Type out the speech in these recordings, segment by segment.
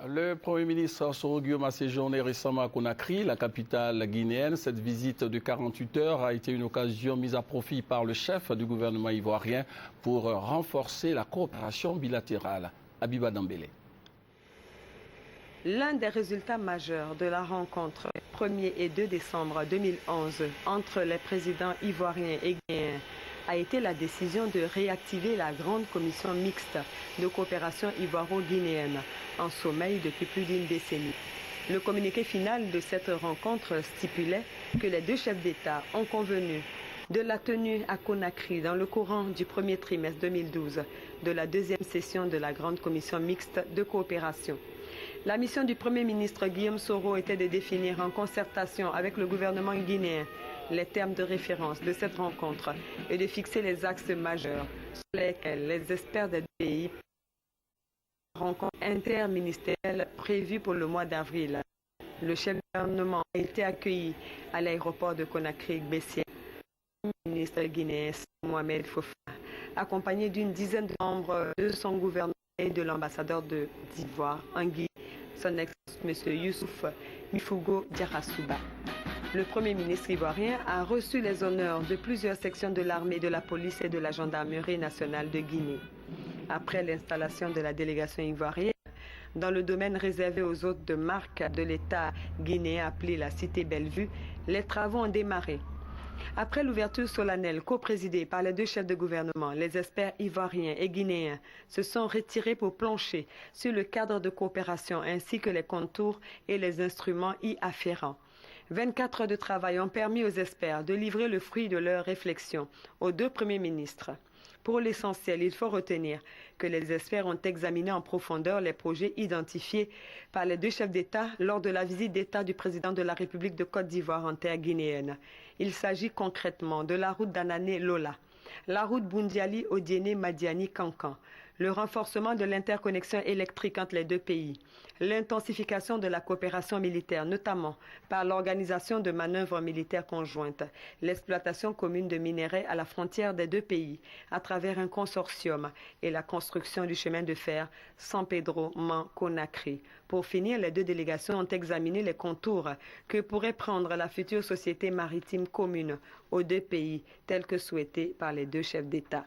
Le Premier ministre Soro Guillaume a séjourné récemment à Conakry, la capitale guinéenne. Cette visite de 48 heures a été une occasion mise à profit par le chef du gouvernement ivoirien pour renforcer la coopération bilatérale. Abiba Dambélé. L'un des résultats majeurs de la rencontre 1er et 2 décembre 2011 entre les présidents ivoiriens et guinéens a été la décision de réactiver la grande commission mixte de coopération ivoiro-guinéenne en sommeil depuis plus d'une décennie. Le communiqué final de cette rencontre stipulait que les deux chefs d'État ont convenu de la tenue à Conakry dans le courant du premier trimestre 2012 de la deuxième session de la grande commission mixte de coopération. La mission du Premier ministre Guillaume Soro était de définir en concertation avec le gouvernement guinéen les termes de référence de cette rencontre et de fixer les axes majeurs sur lesquels les experts des deux pays rencontre interministérielle prévue pour le mois d'avril. Le chef du gouvernement a été accueilli à l'aéroport de Conakry-Bessières. Le ministre guinéen Mohamed Fofana, accompagné d'une dizaine de membres de son gouvernement et de l'ambassadeur d'Ivoire en Guinée, son ex-ministre M. Youssouf Mifugo Diarasouba. Le Premier ministre ivoirien a reçu les honneurs de plusieurs sections de l'armée, de la police et de la gendarmerie nationale de Guinée. Après l'installation de la délégation ivoirienne dans le domaine réservé aux hôtes de marque de l'État guinéen appelé la Cité Bellevue, les travaux ont démarré. Après l'ouverture solennelle coprésidée par les deux chefs de gouvernement, les experts ivoiriens et guinéens se sont retirés pour plancher sur le cadre de coopération ainsi que les contours et les instruments y afférents. 24 heures de travail ont permis aux experts de livrer le fruit de leurs réflexions aux deux premiers ministres. Pour l'essentiel, il faut retenir que les experts ont examiné en profondeur les projets identifiés par les deux chefs d'État lors de la visite d'État du président de la République de Côte d'Ivoire en terre guinéenne. Il s'agit concrètement de la route d'Anané-Lola, la route Boundiali-Odiéné-Madiani-Cancan, le renforcement de l'interconnexion électrique entre les deux pays, l'intensification de la coopération militaire, notamment par l'organisation de manœuvres militaires conjointes, l'exploitation commune de minerais à la frontière des deux pays à travers un consortium et la construction du chemin de fer San Pedro-Man-Conakry. Pour finir, les deux délégations ont examiné les contours que pourrait prendre la future société maritime commune aux deux pays, telle que souhaitée par les deux chefs d'État.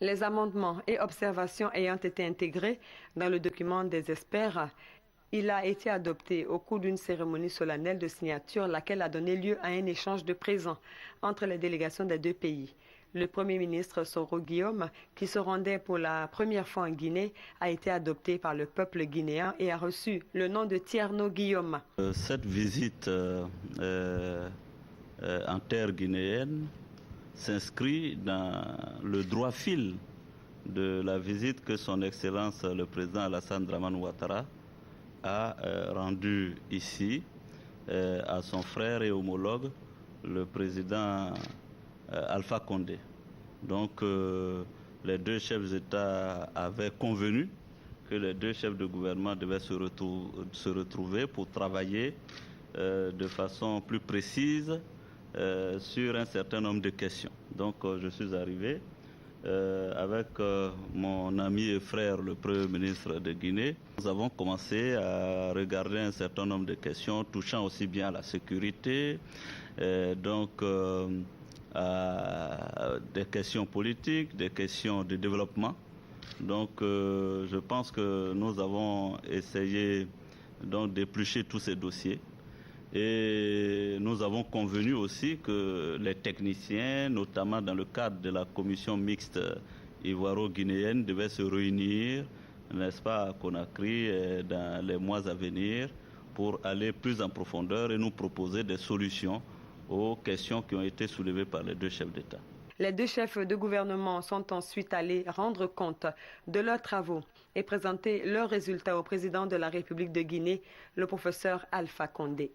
Les amendements et observations ayant été intégrés dans le document des experts, il a été adopté au cours d'une cérémonie solennelle de signature, laquelle a donné lieu à un échange de présents entre les délégations des deux pays. Le Premier ministre Soro Guillaume, qui se rendait pour la première fois en Guinée, a été adopté par le peuple guinéen et a reçu le nom de Tierno Guillaume. Cette visite en terre guinéenne s'inscrit dans le droit fil de la visite que son Excellence le président Alassane Dramane Ouattara a rendue ici à son frère et homologue, le président Alpha Condé. Donc les deux chefs d'État avaient convenu que les deux chefs de gouvernement devaient se retrouver pour travailler de façon plus précise sur un certain nombre de questions. Donc je suis arrivé avec mon ami et frère, le Premier ministre de Guinée. Nous avons commencé à regarder un certain nombre de questions touchant aussi bien à la sécurité, à des questions politiques, des questions de développement. Donc je pense que nous avons essayé d'éplucher tous ces dossiers. Et nous avons convenu aussi que les techniciens, notamment dans le cadre de la commission mixte ivoiro-guinéenne, devaient se réunir, n'est-ce pas, à Conakry dans les mois à venir pour aller plus en profondeur et nous proposer des solutions aux questions qui ont été soulevées par les deux chefs d'État. Les deux chefs de gouvernement sont ensuite allés rendre compte de leurs travaux et présenter leurs résultats au président de la République de Guinée, le professeur Alpha Condé.